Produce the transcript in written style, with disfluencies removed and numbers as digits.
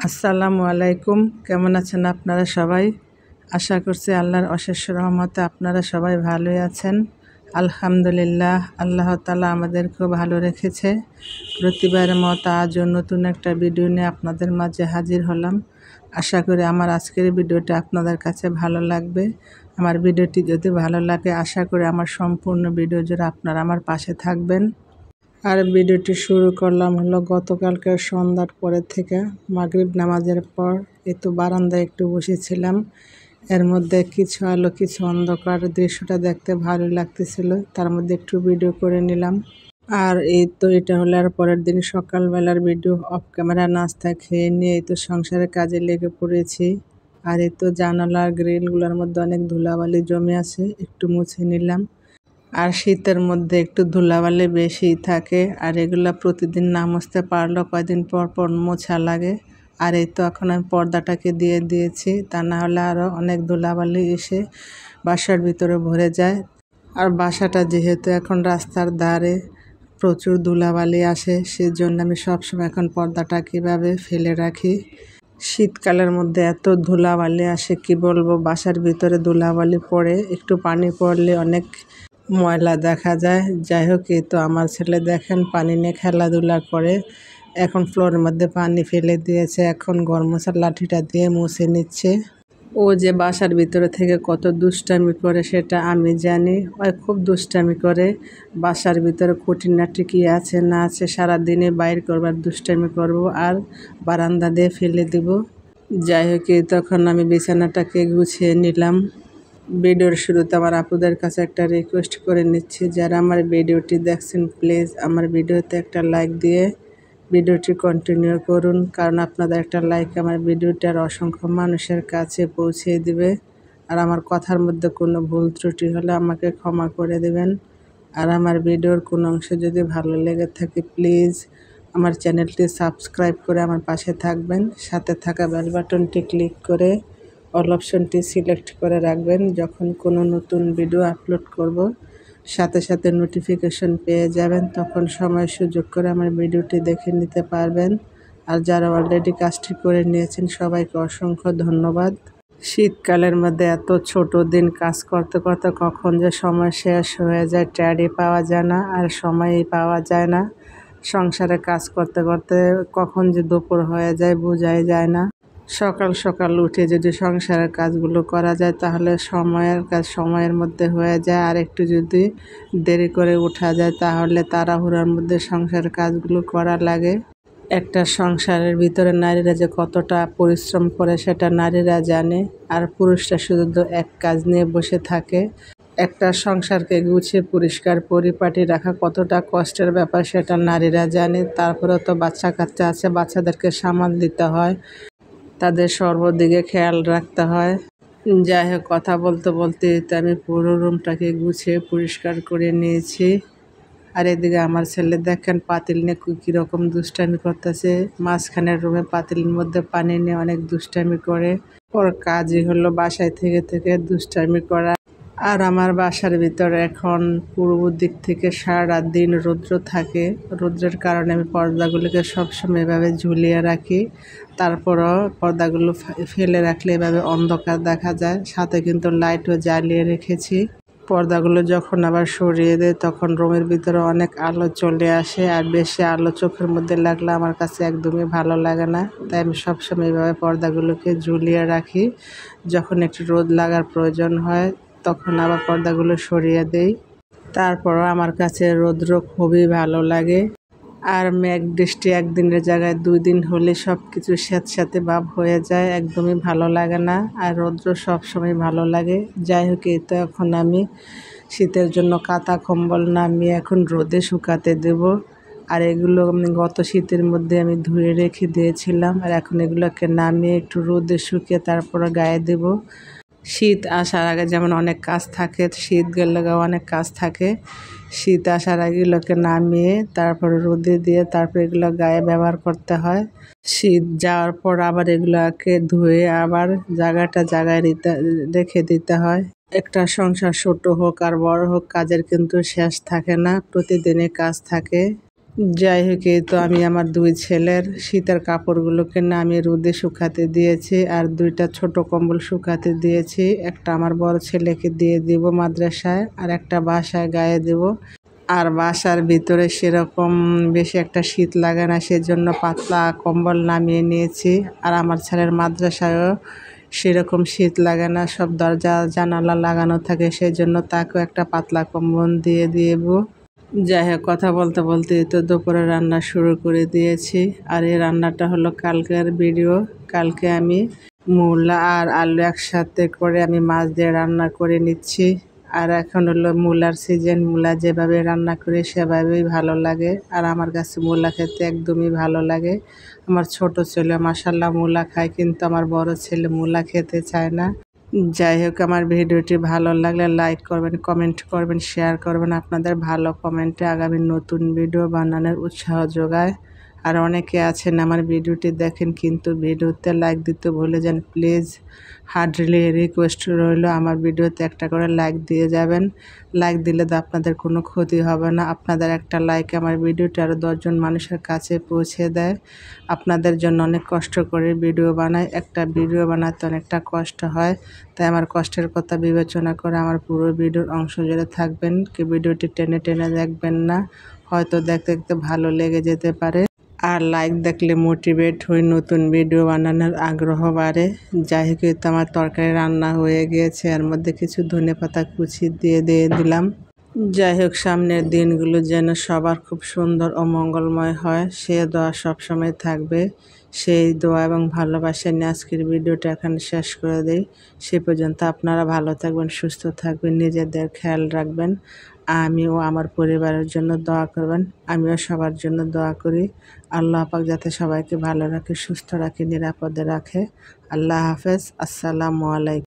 আসসালামু আলাইকুম। কেমন আছেন আপনারা সবাই? আশা করছি আল্লাহর অশেষ রহমতে আপনারা সবাই ভালোই আছেন। আলহামদুলিল্লাহ, আল্লাহ তাআলা আমাদেরকেও ভালো রেখেছে। প্রতিবারের মতো আজও নতুন একটা ভিডিও নিয়ে আপনাদের মাঝে হাজির হলাম। আশা করি আমার আজকের ভিডিওটা আপনাদের কাছে ভালো লাগবে। আমার ভিডিওটি যদি ভালো লাগে, আশা করি আমার সম্পূর্ণ ভিডিও জুড়ে আপনারা আমার পাশে থাকবেন। আর ভিডিওটি শুরু করলাম হলো গতকালকে সন্ধ্যার পরে থেকে, মাগরিব নামাজের পর। এই তো বারান্দায় একটু বসেছিলাম, এর মধ্যে কিছু আলো কিছু অন্ধকার, দৃশ্যটা দেখতে ভালো লাগতেছিল, তার মধ্যে একটু ভিডিও করে নিলাম। আর এই তো এটা হলো আর পরের দিন সকালবেলার ভিডিও। অফ ক্যামেরা নাস্তা খেয়ে নিয়ে এই তো সংসারের কাজে লেগে পড়েছি। আর এই তো জানালার গ্রিলগুলোর মধ্যে অনেক ধুলাবালি জমে আছে, একটু মুছে নিলাম। আর শীতের মধ্যে একটু ধুলাবালি বেশি থাকে, আর এগুলা প্রতিদিন না মুছতে পারলেও কয়দিন পর পর মোছা লাগে। আর এই তো এখন আমি পর্দাটাকে দিয়ে দিয়েছি, তা না হলে আরও অনেক ধুলাবালি এসে বাসার ভিতরে ভরে যায়। আর বাসাটা যেহেতু এখন রাস্তার ধারে, প্রচুর ধুলাবালি আসে, সেজন্য আমি সবসময় এখন পর্দাটা কীভাবে ফেলে রাখি। শীতকালের মধ্যে এত ধুলাবালি আসে কি বলবো, বাসার ভিতরে ধুলাবালি পড়ে, একটু পানি পড়লে অনেক ময়লা দেখা যায়। যাই হোক, এই তো আমার ছেলে দেখেন পানি নিয়ে খেলাধুলা করে, এখন ফ্লোরের মধ্যে পানি ফেলে দিয়েছে, এখন ঘর মোছার লাঠিটা দিয়ে মুছে নিচ্ছে। ও যে বাসার ভিতরে থেকে কত দুষ্টামি করে সেটা আমি জানি। ওই খুব দুষ্টামি করে, বাসার ভিতরে খুঁটিনাটি কী আছে না আছে সারাদিনে বাইর করবার দুষ্টামি করব আর বারান্দা দিয়ে ফেলে দিব। যাই হোক, তখন আমি বিছানাটাকে গুছিয়ে নিলাম। ভিডিওর শুরুতে আমার আপুদের কাছে একটা রিকোয়েস্ট করে নিচ্ছি, যারা আমার ভিডিওটি দেখছেন প্লিজ আমার ভিডিওতে একটা লাইক দিয়ে ভিডিওটি কন্টিনিউ করুন, কারণ আপনাদের একটা লাইক আমার ভিডিওটার অসংখ্য মানুষের কাছে পৌঁছে দিবে। আর আমার কথার মধ্যে কোনো ভুল ত্রুটি হলে আমাকে ক্ষমা করে দেবেন। আর আমার ভিডিওর কোনো অংশ যদি ভালো লেগে থাকে প্লিজ আমার চ্যানেলটি সাবস্ক্রাইব করে আমার পাশে থাকবেন, সাথে থাকা বেল বাটনটি ক্লিক করে অল অপশনটি সিলেক্ট করে রাখবেন। যখন কোনো নতুন ভিডিও আপলোড করব সাথে সাথে নোটিফিকেশন পেয়ে যাবেন, তখন সময় সুযোগ করে আমার ভিডিওটি দেখে নিতে পারবেন। আর যারা অলরেডি কাজটি করে নিয়েছেন সবাইকে অসংখ্য ধন্যবাদ। শীতকালের মধ্যে এত ছোট দিন, কাজ করতে করতে কখন যে সময় শেষ হয়ে যায় টেরই পাওয়া যায় না, আর সময়ই পাওয়া যায় না। সংসারে কাজ করতে করতে কখন যে দুপুর হয়ে যায় বোঝাই যায় না। সকাল সকাল উঠে যদি সংসারের কাজগুলো করা যায় তাহলে সময়ের কাজ সময়ের মধ্যে হয়ে যায়, আর একটু যদি দেরি করে ওঠা যায় তাহলে তাড়াহুড়োর মধ্যে সংসারের কাজগুলো করা লাগে। একটা সংসারের ভিতরে নারীরা যে কতটা পরিশ্রম করে সেটা নারীরা জানে, আর পুরুষরা শুধু এক কাজ নিয়ে বসে থাকে। একটা সংসারকে গুছিয়ে পরিষ্কার পরিপাটি রাখা কতটা কষ্টের ব্যাপার সেটা নারীরা জানে। তারপরে তো বাচ্চা কাচ্চা আছে, বাচ্চাদেরকে সামাল দিতে হয়, তাদের সর্বদিকে খেয়াল রাখতে হয়। যাই হোক, কথা বলতে বলতে তো আমি পুরো রুমটাকে গুছিয়ে পরিষ্কার করে নিয়েছি। আর এদিকে আমার ছেলে দেখেন পাতিল নিয়ে কীরকম দুষ্টামি করতেছে, মাঝখানের রুমে পাতিলের মধ্যে পানি নিয়ে অনেক দুষ্টামি করে। ওর কাজই হলো বাসায় থেকে থেকে দুষ্টামি করা। আর আমার বাসার ভিতরে এখন পূর্ব দিক থেকে সারা দিন রৌদ্র থাকে, রৌদ্রের কারণে আমি পর্দাগুলোকে সবসময় এভাবে ঝুলিয়ে রাখি। তারপরও পর্দাগুলো ফেলে রাখলে এভাবে অন্ধকার দেখা যায়, সাথে কিন্তু লাইটও জ্বালিয়ে রেখেছি। পর্দাগুলো যখন আবার সরিয়ে দেয় তখন রুমের ভিতরে অনেক আলো চলে আসে, আর বেশি আলো চোখের মধ্যে লাগলে আমার কাছে একদমই ভালো লাগে না। তাই আমি সবসময় এভাবে পর্দাগুলোকে ঝুলিয়ে রাখি। যখন একটু রোদ লাগার প্রয়োজন হয় তখন আবার পর্দাগুলো সরিয়ে দেই। তারপরও আমার কাছে রৌদ্র খুবই ভালো লাগে। আর মেঘ বৃষ্টি একদিনের জায়গায় 2 দিন হলে সব কিছু স্যাঁতস্যাঁতে ভাব হয়ে যায়, একদমই ভালো লাগে না। আর রৌদ্র সবসময় ভালো লাগে। যাই হোক, এই তো এখন আমি শীতের জন্য কাঁথা কম্বল নামিয়ে এখন রোদে শুকাতে দেব। আর এগুলো গত শীতের মধ্যে আমি ধুয়ে রেখে দিয়েছিলাম, আর এখন এগুলোকে নামিয়ে একটু রোদে শুকিয়ে তারপরে গায়ে দেব। শীত আসার আগে যেমন অনেক কাজ থাকে, শীত গেলে অনেক কাজ থাকে। শীত আসার আগে এগুলোকে নামিয়ে তারপরে রোদে দিয়ে তারপর এগুলো গায়ে ব্যবহার করতে হয়। শীত যাওয়ার পর আবার এগুলোকে ধুয়ে আবার জায়গায় রেখে দিতে হয়। একটা সংসার ছোট হোক আর বড় হোক, কাজের কিন্তু শেষ থাকে না, প্রতিদিনই কাজ থাকে। যাই হোক, এই তো আমি আমার দুই ছেলের শীতের কাপড়গুলোকে না আমি রোদে শুকাতে দিয়েছি, আর দুইটা ছোট কম্বল শুকাতে দিয়েছি। একটা আমার বড় ছেলেকে দিয়ে দিব মাদ্রাসায়, আর একটা বাসায় গায়ে দেব। আর বাসার ভিতরে সেরকম বেশি একটা শীত লাগে না, সেজন্য পাতলা কম্বল নামিয়ে নিয়েছি। আর আমার ছেলের মাদ্রাসায়ও সেরকম শীত লাগে না, সব দরজা জানালা লাগানো থাকে, সেজন্য তাকেও একটা পাতলা কম্বল দিয়ে দিব। যাই হোক, কথা বলতে বলতে তো দুপুরে রান্না শুরু করে দিয়েছি। আর এই রান্নাটা হলো কালকের ভিডিও। কালকে আমি মূলা আর আলু একসাথে করে আমি মাছ দিয়ে রান্না করে নিচ্ছি। আর এখন হলো মূলার সিজন, মূলা যেভাবে রান্না করি সেভাবেই ভালো লাগে। আর আমার কাছে মূলা খেতে একদমই ভালো লাগে। আমার ছোট ছেলে মাশাআল্লাহ মূলা খায়, কিন্তু আমার বড় ছেলে মূলা খেতে চায় না। যাই হোক, আমার ভিডিওটি ভালো লাগলে লাইক করবেন, কমেন্ট করবেন, শেয়ার করবেন। আপনাদের ভালো কমেন্টে আগামী নতুন ভিডিও বানানোর উৎসাহ যোগায়। আর অনেকে আছেন আমার ভিডিওটি দেখেন কিন্তু ভিডিওতে লাইক দিতে ভুলে যান। প্লিজ হার্ডলি রিকোয়েস্ট রইল, আমার ভিডিওতে একটা করে লাইক দিয়ে যাবেন। লাইক দিলে তো আপনাদের কোনো ক্ষতি হবে না। আপনাদের একটা লাইক আমার ভিডিওটি আরও 10 জন মানুষের কাছে পৌঁছে দেয়। আপনাদের জন্য অনেক কষ্ট করে ভিডিও বানাই। একটা ভিডিও বানাতে অনেকটা কষ্ট হয়, তাই আমার কষ্টের কথা বিবেচনা করে আমার পুরো ভিডিওর অংশ জুড়ে থাকবেন। কি ভিডিওটি টেনে টেনে দেখবেন না, হয়তো দেখতে দেখতে ভালো লেগে যেতে পারে। আর লাইক দেখলে মোটিভেট হয়ে নতুন ভিডিও বানানোর আগ্রহ বাড়ে। যাই হোক, তো আমার তরকারি রান্না হয়ে গিয়েছে, এর মধ্যে কিছু ধনেপাতা কুচি দিয়ে দিলাম। যাই হোক, সামনের দিনগুলো যেন সবার খুব সুন্দর ও মঙ্গলময় হয়, সে দোয়া সবসময় থাকবে। সেই দোয়া এবং ভালোবাসা নিয়ে আজকের ভিডিওটা এখানে শেষ করে দেই। সে পর্যন্ত আপনারা ভালো থাকবেন, সুস্থ থাকবেন, নিজেদের খেয়াল রাখবেন। আমিও আমার পরিবারের জন্য দোয়া করবেন। আমিও সবার জন্য দোয়া করি। আল্লাহ পাক যাতে সবাইকে ভালো রাখে, সুস্থ রাখে, নিরাপদে রাখে। আল্লাহ হাফেজ। আসসালামু আলাইকুম।